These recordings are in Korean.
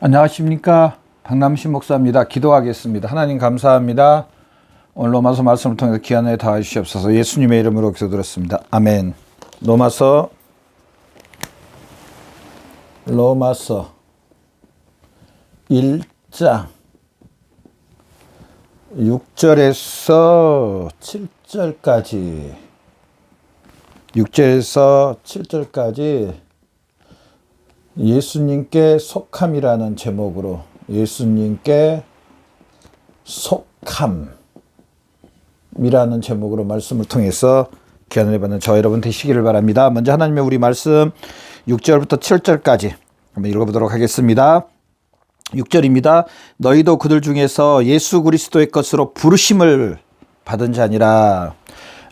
안녕하십니까. 박남신 목사입니다. 기도하겠습니다. 하나님 감사합니다. 오늘 로마서 말씀을 통해서 귀한 은혜 다해 주시옵소서. 예수님의 이름으로 기도드렸습니다. 아멘. 로마서 1장 6절에서 7절까지 예수님께 속함이라는 제목으로 예수님께 속함이라는 제목으로 말씀을 통해서 귀한 은혜 받는 저 여러분 되시기를 바랍니다. 먼저 하나님의 우리 말씀 6절부터 7절까지 한번 읽어보도록 하겠습니다. 6절입니다. 너희도 그들 중에서 예수 그리스도의 것으로 부르심을 받은 자니라.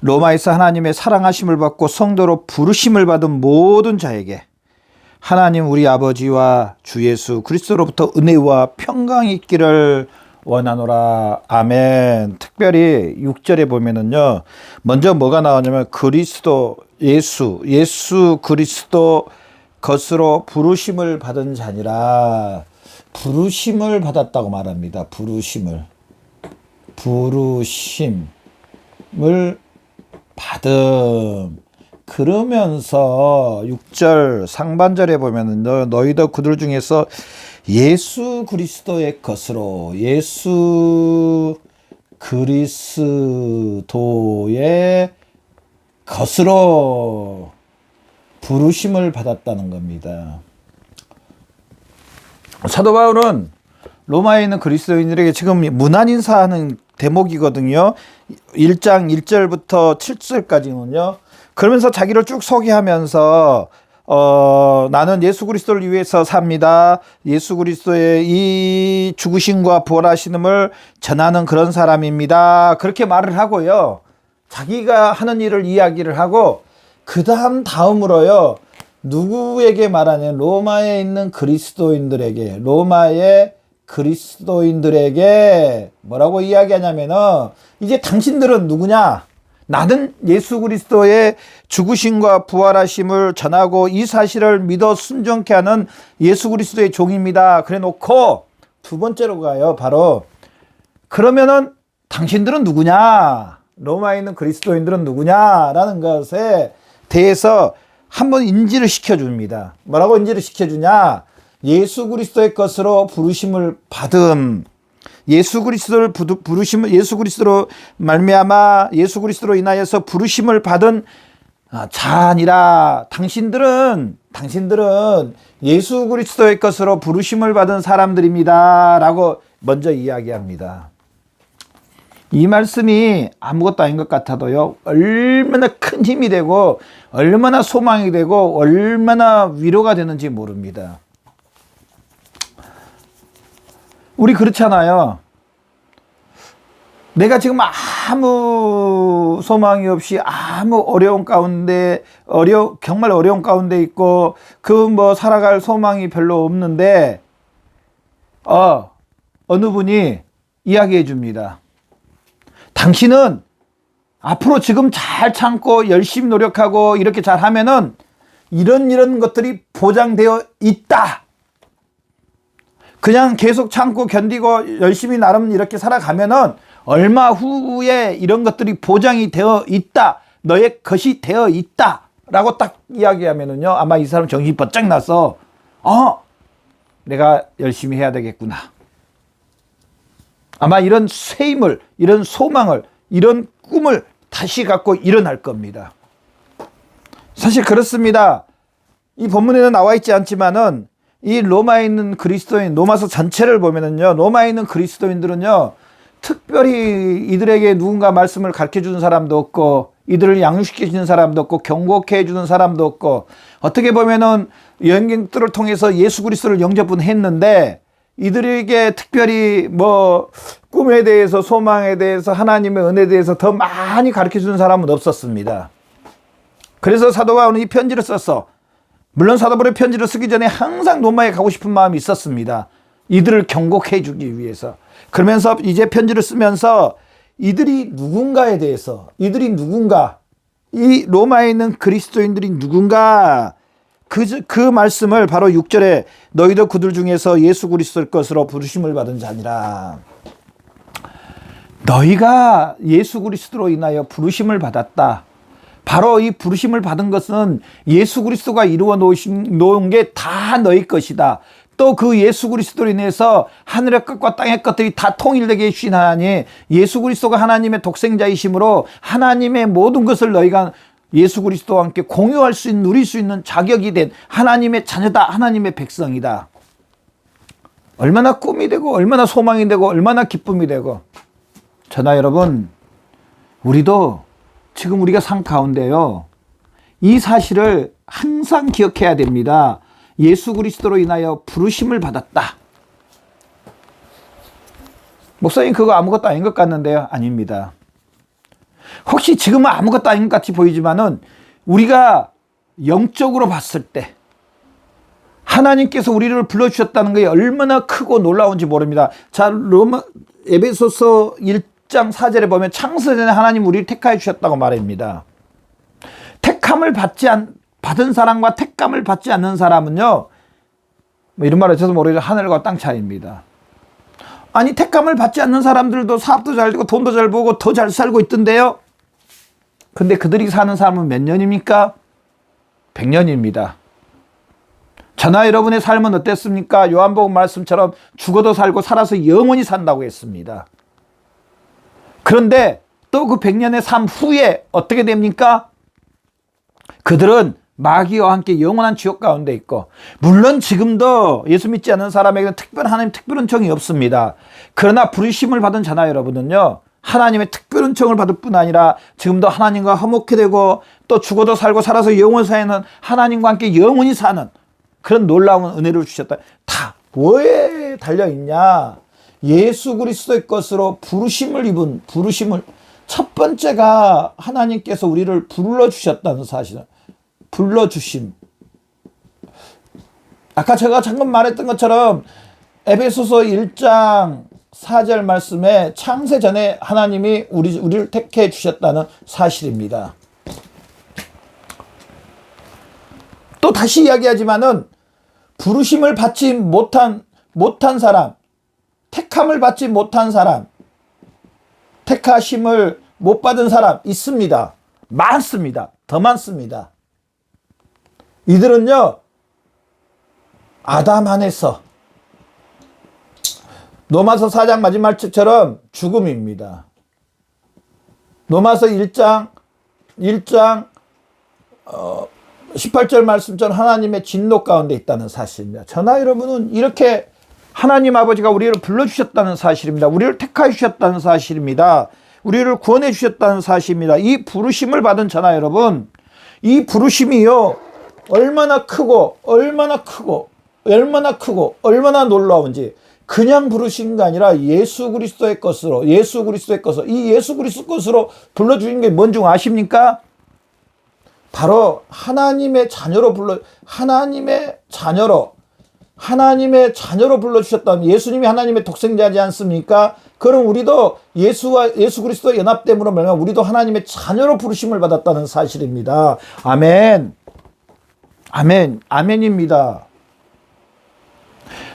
로마에서 하나님의 사랑하심을 받고 성도로 부르심을 받은 모든 자에게 하나님 우리 아버지와 주 예수 그리스도로부터 은혜와 평강이 있기를 원하노라. 아멘. 특별히 6절에 보면은요, 먼저 뭐가 나오냐면 그리스도 예수 그리스도 것으로 부르심을 받은 자니라. 부르심을 받았다고 말합니다. 부르심을 받음. 그러면서 6절 상반절에 보면은 너희도 그들 중에서 예수 그리스도의 것으로 예수 그리스도의 것으로 부르심을 받았다는 겁니다. 사도 바울은 로마에 있는 그리스도인들에게 지금 문안 인사하는 대목이거든요. 1장 1절부터 7절까지는요. 그러면서 자기를 쭉 소개하면서 나는 예수 그리스도를 위해서 삽니다. 예수 그리스도의 이 죽으심과 부활하심을 전하는 그런 사람입니다. 그렇게 말을 하고요. 자기가 하는 일을 이야기를 하고 다음으로요. 누구에게 말하냐면 로마에 있는 그리스도인들에게 뭐라고 이야기하냐면은 이제 당신들은 누구냐? 나는 예수 그리스도의 죽으심과 부활하심을 전하고 이 사실을 믿어 순종케 하는 예수 그리스도의 종입니다. 그래 놓고 두 번째로 가요. 바로 그러면은 당신들은 누구냐? 로마에 있는 그리스도인들은 누구냐라는 것에 대해서 한번 인지를 시켜줍니다. 뭐라고 인지를 시켜주냐? 예수 그리스도의 것으로 부르심을 받음. 예수 그리스도를 부르심을 예수 그리스도로 말미암아 예수 그리스도로 인하여서 부르심을 받은 자니라. 당신들은 예수 그리스도의 것으로 부르심을 받은 사람들입니다라고 먼저 이야기합니다. 이 말씀이 아무것도 아닌 것 같아도요, 얼마나 큰 힘이 되고 얼마나 소망이 되고 얼마나 위로가 되는지 모릅니다. 우리 그렇잖아요. 내가 지금 아무 소망이 없이 아무 정말 어려운 가운데 있고 살아갈 소망이 별로 없는데 어느 분이 이야기해 줍니다. 당신은 앞으로 지금 잘 참고 열심히 노력하고 이렇게 잘 하면은 이런 것들이 보장되어 있다. 그냥 계속 참고 견디고 열심히 나름 이렇게 살아가면은 얼마 후에 이런 것들이 보장이 되어 있다. 너의 것이 되어 있다. 라고 딱 이야기하면은요, 아마 이 사람 정신이 번쩍 나서, 내가 열심히 해야 되겠구나. 아마 이런 쇠임을, 이런 소망을, 이런 꿈을 다시 갖고 일어날 겁니다. 사실 그렇습니다. 이 본문에는 나와 있지 않지만은, 이 로마에 있는 그리스도인, 로마서 전체를 보면은요, 로마에 있는 그리스도인들은요, 특별히 이들에게 누군가 말씀을 가르쳐 주는 사람도 없고, 이들을 양육시켜 주는 사람도 없고, 경고해 주는 사람도 없고, 어떻게 보면은 여행객들을 통해서 예수 그리스도를 영접은 했는데, 이들에게 특별히 꿈에 대해서, 소망에 대해서, 하나님의 은혜에 대해서 더 많이 가르쳐 주는 사람은 없었습니다. 그래서 사도 바울은 이 편지를 썼어. 물론 사도 바울의 편지를 쓰기 전에 항상 로마에 가고 싶은 마음이 있었습니다. 이들을 경고해 주기 위해서. 그러면서 이제 편지를 쓰면서 이들이 누군가에 대해서, 이 로마에 있는 그리스도인들이 누군가, 그 말씀을 바로 6절에 너희도 그들 중에서 예수 그리스도의 것으로 부르심을 받은 자니라. 너희가 예수 그리스도로 인하여 부르심을 받았다. 바로 이 부르심을 받은 것은 예수 그리스도가 이루어 놓은 게 다 너희 것이다. 또 그 예수 그리스도로 인해서 하늘의 것과 땅의 것들이 다 통일되게 해주신 하나님, 예수 그리스도가 하나님의 독생자이심으로 하나님의 모든 것을 너희가 예수 그리스도와 함께 공유할 수 있는, 누릴 수 있는 자격이 된 하나님의 자녀다, 하나님의 백성이다. 얼마나 꿈이 되고 얼마나 소망이 되고 얼마나 기쁨이 되고. 저나 여러분, 우리도 지금 우리가 산 가운데요, 이 사실을 항상 기억해야 됩니다. 예수 그리스도로 인하여 부르심을 받았다. 목사님, 그거 아무것도 아닌 것 같는데요. 아닙니다. 혹시 지금은 아무것도 아닌 것 같이 보이지만은 우리가 영적으로 봤을 때 하나님께서 우리를 불러주셨다는 게 얼마나 크고 놀라운지 모릅니다. 자, 에베소서 1장 4절에 보면 창세전에 하나님 우리를 택하여 주셨다고 말합니다. 택함을 받은 사람과 택감을 받지 않는 사람은요, 뭐 이런 말을 해서 모르겠지만 하늘과 땅 차이입니다. 아니, 택감을 받지 않는 사람들도 사업도 잘 되고 돈도 잘 벌고 더 잘 살고 있던데요. 근데 그들이 사는 삶은 몇 년입니까? 100년입니다. 저나 여러분의 삶은 어땠습니까? 요한복음 말씀처럼 죽어도 살고 살아서 영원히 산다고 했습니다. 그런데 또 그 100년의 삶 후에 어떻게 됩니까? 그들은 마귀와 함께 영원한 지옥 가운데 있고, 물론 지금도 예수 믿지 않는 사람에게는 하나님 특별 은총이 없습니다. 그러나 부르심을 받은 자나 여러분은요, 하나님의 특별 은총을 받을 뿐 아니라 지금도 하나님과 화목해 되고 또 죽어도 살고 살아서 영원히 사는, 하나님과 함께 영원히 사는 그런 놀라운 은혜를 주셨다. 다 뭐에 달려있냐? 예수 그리스도의 것으로 부르심을 첫 번째가 하나님께서 우리를 불러주셨다는 사실은, 불러주심. 아까 제가 잠깐 말했던 것처럼 에베소서 1장 4절 말씀에 창세 전에 하나님이 우리를 택해 주셨다는 사실입니다. 또 다시 이야기하지만은 부르심을 받지 못한 사람, 택함을 받지 못한 사람, 택하심을 못 받은 사람 있습니다. 많습니다. 더 많습니다. 이들은요, 아담 안에서 로마서 4장 마지막 책처럼 죽음입니다. 로마서 1장 18절 말씀처럼 하나님의 진노 가운데 있다는 사실입니다. 저나 여러분은 이렇게 하나님 아버지가 우리를 불러주셨다는 사실입니다. 우리를 택하여 주셨다는 사실입니다. 우리를 구원해 주셨다는 사실입니다. 이 부르심을 받은 저나 여러분, 이 부르심이요, 얼마나 크고 얼마나 놀라운지, 그냥 부르신 게 아니라 예수 그리스도의 것으로 이 예수 그리스도 것으로 불러주신 게 뭔 줄 아십니까? 바로 하나님의 자녀로 불러주셨다면, 예수님이 하나님의 독생자지 않습니까? 그럼 우리도 예수 그리스도 연합됨으로 말하면 우리도 하나님의 자녀로 부르심을 받았다는 사실입니다. 아멘. 아멘입니다.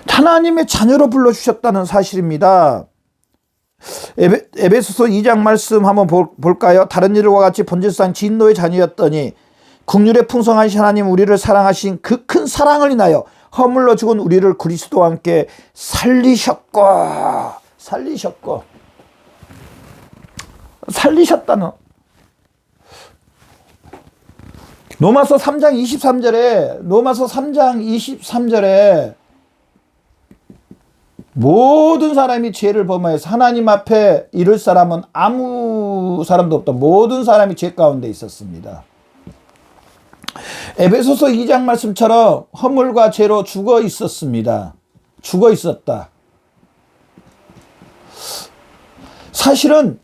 하나님의 자녀로 불러주셨다는 사실입니다. 에베소서 2장 말씀 한번 볼까요? 다른 이들과 같이 본질상 진노의 자녀였더니 긍휼의 풍성하신 하나님 우리를 사랑하신 그 큰 사랑을 인하여 허물러 죽은 우리를 그리스도와 함께 살리셨다는. 로마서 3장 23절에 모든 사람이 죄를 범하여서 하나님 앞에 이를 사람은 아무 사람도 없다. 모든 사람이 죄 가운데 있었습니다. 에베소서 2장 말씀처럼 허물과 죄로 죽어 있었습니다. 죽어 있었다. 사실은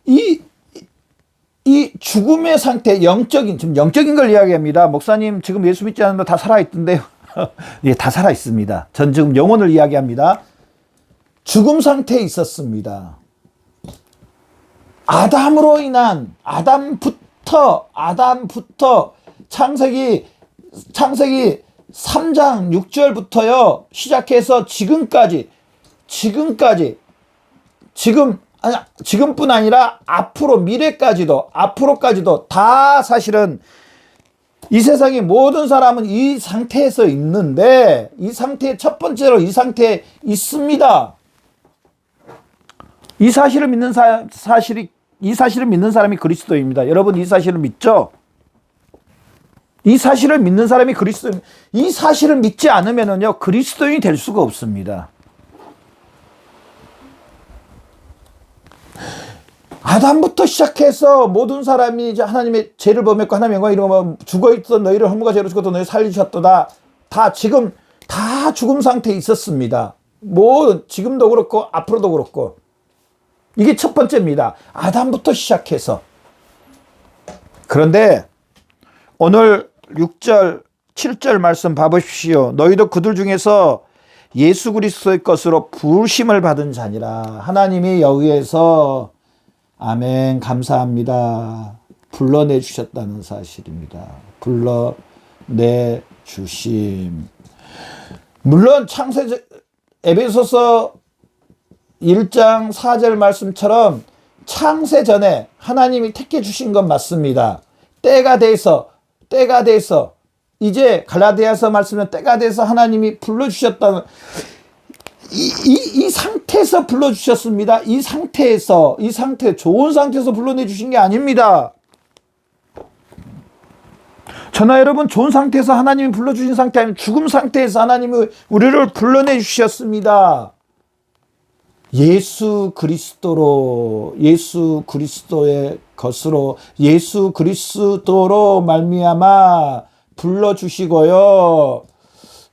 이 죽음의 상태, 지금 영적인 걸 이야기합니다. 목사님, 지금 예수 믿지 않는 분 다 살아있던데요. 예, 다 살아있습니다. 전 지금 영혼을 이야기합니다. 죽음 상태에 있었습니다. 아담부터 창세기 창세기 3장 6절부터요 시작해서 지금뿐 아니라 앞으로까지도 다 사실은 이 세상의 모든 사람은 이 상태에서 있는데, 이 상태에 첫 번째로 이 상태에 있습니다. 이 사실을 믿는 사람이 그리스도입니다. 여러분 이 사실을 믿죠? 이 사실을 믿는 사람이 그리스도입니다. 이 사실을 믿지 않으면요 그리스도인이 될 수가 없습니다. 아담부터 시작해서 모든 사람이 이제 하나님의 죄를 범했고 하나님의 영광 이루며 죽어있던 너희를 허물과 죄로 죽었던 너희를 살리셨도다. 다 지금 다 죽음 상태에 있었습니다. 지금도 그렇고 앞으로도 그렇고. 이게 첫 번째입니다. 아담부터 시작해서. 그런데 오늘 6절 7절 말씀 봐보십시오. 너희도 그들 중에서 예수 그리스도의 것으로 부르심을 받은 자니라. 하나님이 여기에서 아멘 감사합니다. 불러내 주셨다는 사실입니다. 불러내 주심. 물론 에베소서 1장 4절 말씀처럼 창세 전에 하나님이 택해 주신 건 맞습니다. 때가 돼서 이제 갈라디아서 말씀은 때가 돼서 하나님이 불러주셨다는 이 상태에서 불러주셨습니다. 이 상태 좋은 상태에서 불러내 주신 게 아닙니다. 저나 여러분 좋은 상태에서 하나님이 불러주신 상태 아니면 죽음 상태에서 하나님이 우리를 불러내 주셨습니다. 예수 그리스도의 것으로 예수 그리스도로 말미암아 불러주시고요.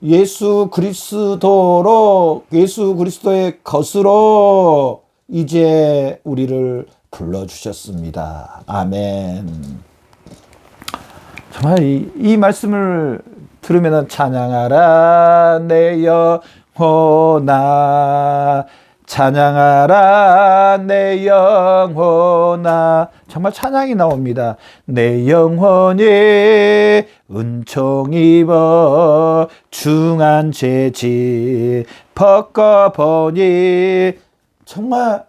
예수 그리스도의 것으로 이제 우리를 불러주셨습니다. 아멘. 정말 이 말씀을 들으면 찬양하라 내 영혼아 찬양하라 내 영혼아. 정말 찬양이 나옵니다. 내 영혼이 은총 입어 중한 죄지 벗겨보니. 정말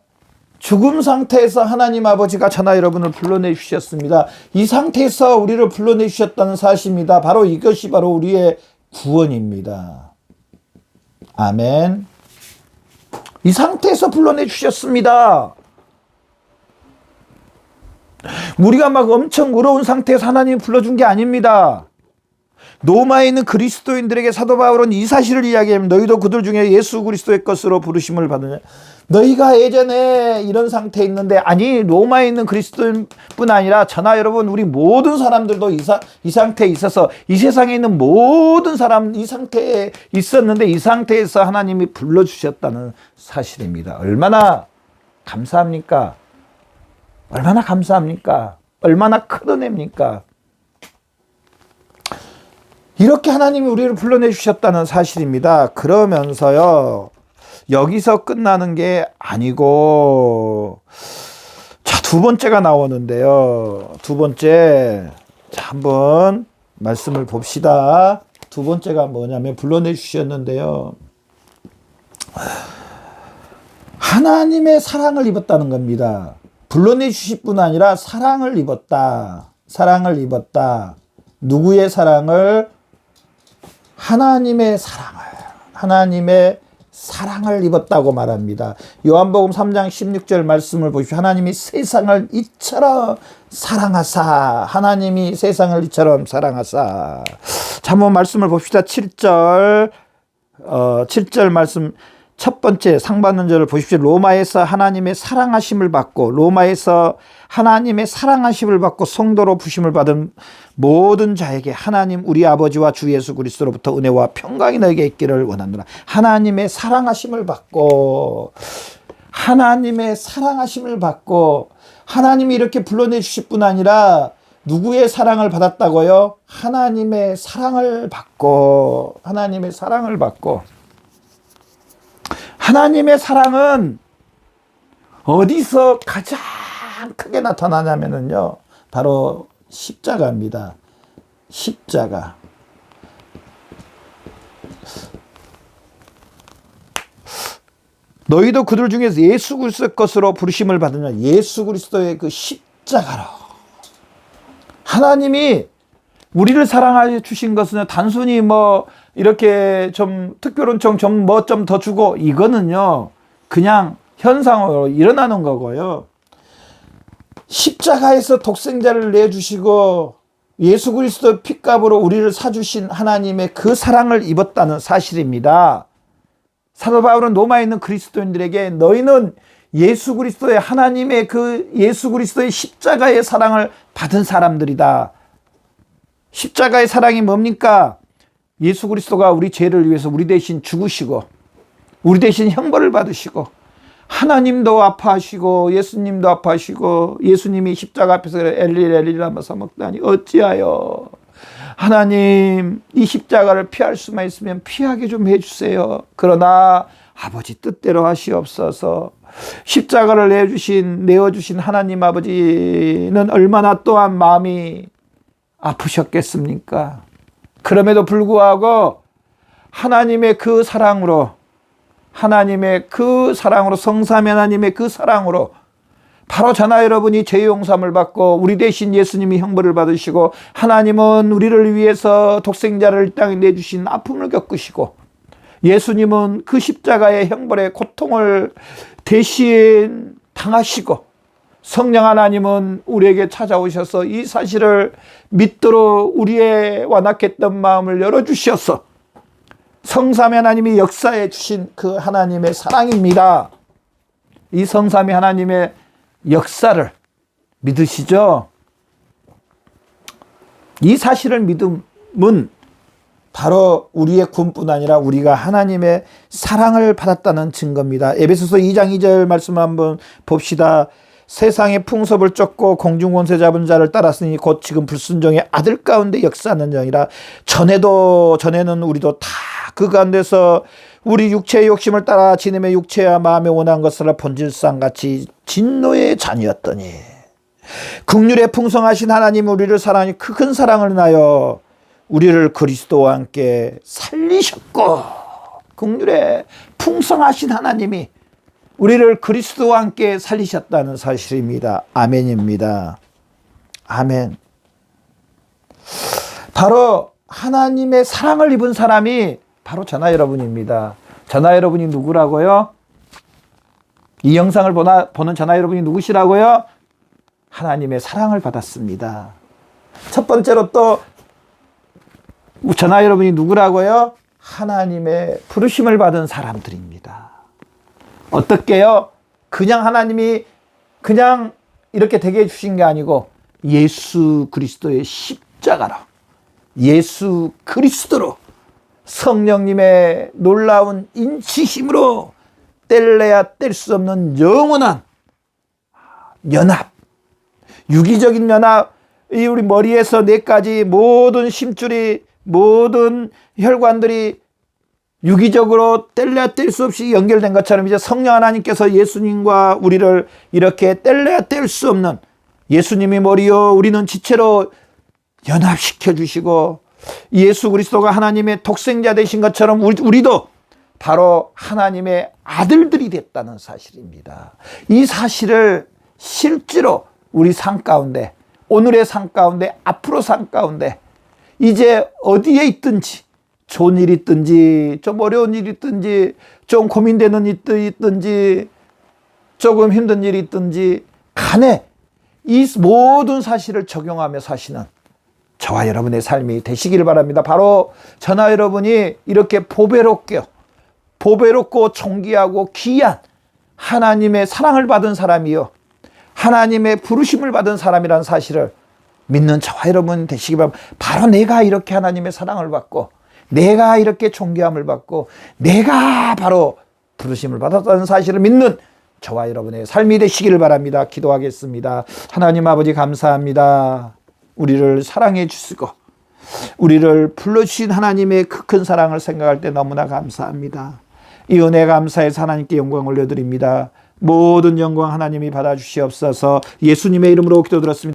죽음 상태에서 하나님 아버지가 저나 여러분을 불러내 주셨습니다. 이 상태에서 우리를 불러내 주셨다는 사실입니다. 바로 이것이 바로 우리의 구원입니다. 아멘. 이 상태에서 불러내 주셨습니다. 우리가 막 엄청 어려운 상태에서 하나님이 불러준 게 아닙니다. 로마에 있는 그리스도인들에게 사도 바울은 이 사실을 이야기합니다. 너희도 그들 중에 예수 그리스도의 것으로 부르심을 받으냐. 너희가 예전에 이런 상태에 있는데, 아니 로마에 있는 그리스도인뿐 아니라 저나 여러분 우리 모든 사람들도 이 상태에 있어서 이 세상에 있는 모든 사람 이 상태에 있었는데 이 상태에서 하나님이 불러주셨다는 사실입니다. 얼마나 감사합니까? 얼마나 감사합니까? 얼마나 큰 은혜입니까? 이렇게 하나님이 우리를 불러내 주셨다는 사실입니다. 그러면서요 여기서 끝나는 게 아니고, 자, 두 번째가 나오는데요. 두 번째, 자, 한번 말씀을 봅시다. 두 번째가 뭐냐면 불러내 주셨는데요. 하나님의 사랑을 입었다는 겁니다. 불러내 주실 뿐 아니라 사랑을 입었다. 사랑을 입었다. 누구의 사랑을? 하나님의 사랑을 입었다고 말합니다. 요한복음 3장 16절 말씀을 보십시오. 하나님이 세상을 이처럼 사랑하사. 하나님이 세상을 이처럼 사랑하사. 자, 한번 말씀을 봅시다. 7절 말씀 첫 번째 상반는 절을 보십시오. 로마에서 하나님의 사랑하심을 받고 성도로 부심을 받은 모든 자에게 하나님 우리 아버지와 주 예수 그리스도로부터 은혜와 평강이 너에게 있기를 원하노라. 하나님의 사랑하심을 받고 하나님이 이렇게 불러내 주실 뿐 아니라 누구의 사랑을 받았다고요? 하나님의 사랑을 받고 하나님의 사랑은 어디서 가장 크게 나타나냐면요 바로 십자가입니다. 십자가. 너희도 그들 중에서 예수 그리스도의 것으로 부르심을 받으면 예수 그리스도의 그 십자가로. 하나님이 우리를 사랑하여 주신 것은 단순히 뭐 이렇게 좀 특별한 좀 뭐 좀 더 주고 이거는요 그냥 현상으로 일어나는 거고요. 십자가에서 독생자를 내주시고 예수 그리스도 핏값으로 우리를 사주신 하나님의 그 사랑을 입었다는 사실입니다. 사도 바울은 로마에 있는 그리스도인들에게 너희는 예수 그리스도의 하나님의 그 예수 그리스도의 십자가의 사랑을 받은 사람들이다. 십자가의 사랑이 뭡니까? 예수 그리스도가 우리 죄를 위해서 우리 대신 죽으시고 우리 대신 형벌을 받으시고 하나님도 아파하시고 예수님도 아파하시고 예수님이 십자가 앞에서 엘리 라마 사막다니 어찌하여 하나님 이 십자가를 피할 수만 있으면 피하게 좀 해주세요. 그러나 아버지 뜻대로 하시옵소서. 십자가를 내어주신 하나님 아버지는 얼마나 또한 마음이 아프셨겠습니까? 그럼에도 불구하고 하나님의 그 사랑으로 성삼위 하나님의 그 사랑으로 바로 저나 여러분이 죄 용서함을 받고 우리 대신 예수님이 형벌을 받으시고 하나님은 우리를 위해서 독생자를 이 땅에 내주신 아픔을 겪으시고 예수님은 그 십자가의 형벌의 고통을 대신 당하시고 성령 하나님은 우리에게 찾아오셔서 이 사실을 믿도록 우리의 완악했던 마음을 열어주셔서 성삼위 하나님이 역사해 주신 그 하나님의 사랑입니다. 이 성삼위 하나님의 역사를 믿으시죠? 이 사실을 믿음은 바로 우리의 구원뿐 아니라 우리가 하나님의 사랑을 받았다는 증거입니다. 에베소서 2장 2절 말씀 한번 봅시다. 세상의 풍습을 쫓고 공중권세 잡은 자를 따랐으니 곧 지금 불순종의 아들 가운데 역사하는 영이라. 전에는 우리도 다 그 가운데서 우리 육체의 욕심을 따라 지님의 육체와 마음에 원한 것을 본질상 같이 진노의 자녀였더니 긍휼에 풍성하신 하나님 우리를 사랑하니 그 큰 사랑을 인하여 우리를 그리스도와 함께 살리셨고 긍휼에 풍성하신 하나님이 우리를 그리스도와 함께 살리셨다는 사실입니다. 아멘입니다. 아멘. 바로 하나님의 사랑을 입은 사람이 바로 저나 여러분입니다. 저나 여러분이 누구라고요? 이 영상을 보는 저나 여러분이 누구시라고요? 하나님의 사랑을 받았습니다. 첫 번째로 또 저나 여러분이 누구라고요? 하나님의 부르심을 받은 사람들입니다. 어떻게요? 그냥 하나님이 그냥 이렇게 되게 해주신 게 아니고 예수 그리스도의 십자가로 예수 그리스도로 성령님의 놀라운 인치심으로 뗄래야 뗄 수 없는 영원한 연합, 유기적인 연합, 이 우리 머리에서 뇌까지 모든 심줄이 모든 혈관들이 유기적으로 뗄래야 뗄 수 없이 연결된 것처럼 이제 성령 하나님께서 예수님과 우리를 이렇게 뗄래야 뗄 수 없는 예수님이 머리요 우리는 지체로 연합시켜 주시고 예수 그리스도가 하나님의 독생자 되신 것처럼 우리도 바로 하나님의 아들들이 됐다는 사실입니다. 이 사실을 실제로 우리 삶 가운데 오늘의 삶 가운데 앞으로 삶 가운데 이제 어디에 있든지 좋은 일이 있든지 좀 어려운 일이 있든지 좀 고민되는 일이 있든지 조금 힘든 일이 있든지 간에 이 모든 사실을 적용하며 사시는 저와 여러분의 삶이 되시기를 바랍니다. 바로 저나 여러분이 이렇게 보배롭고 존귀하고 귀한 하나님의 사랑을 받은 사람이요 하나님의 부르심을 받은 사람이라는 사실을 믿는 저와 여러분 되시기 바랍니다. 바로 내가 이렇게 하나님의 사랑을 받고 내가 이렇게 존귀함을 받고 내가 바로 부르심을 받았다는 사실을 믿는 저와 여러분의 삶이 되시기를 바랍니다. 기도하겠습니다. 하나님 아버지 감사합니다. 우리를 사랑해 주시고 우리를 불러주신 하나님의 그 큰 사랑을 생각할 때 너무나 감사합니다. 이 은혜 감사해서 하나님께 영광 올려드립니다. 모든 영광 하나님이 받아주시옵소서. 예수님의 이름으로 기도드렸습니다.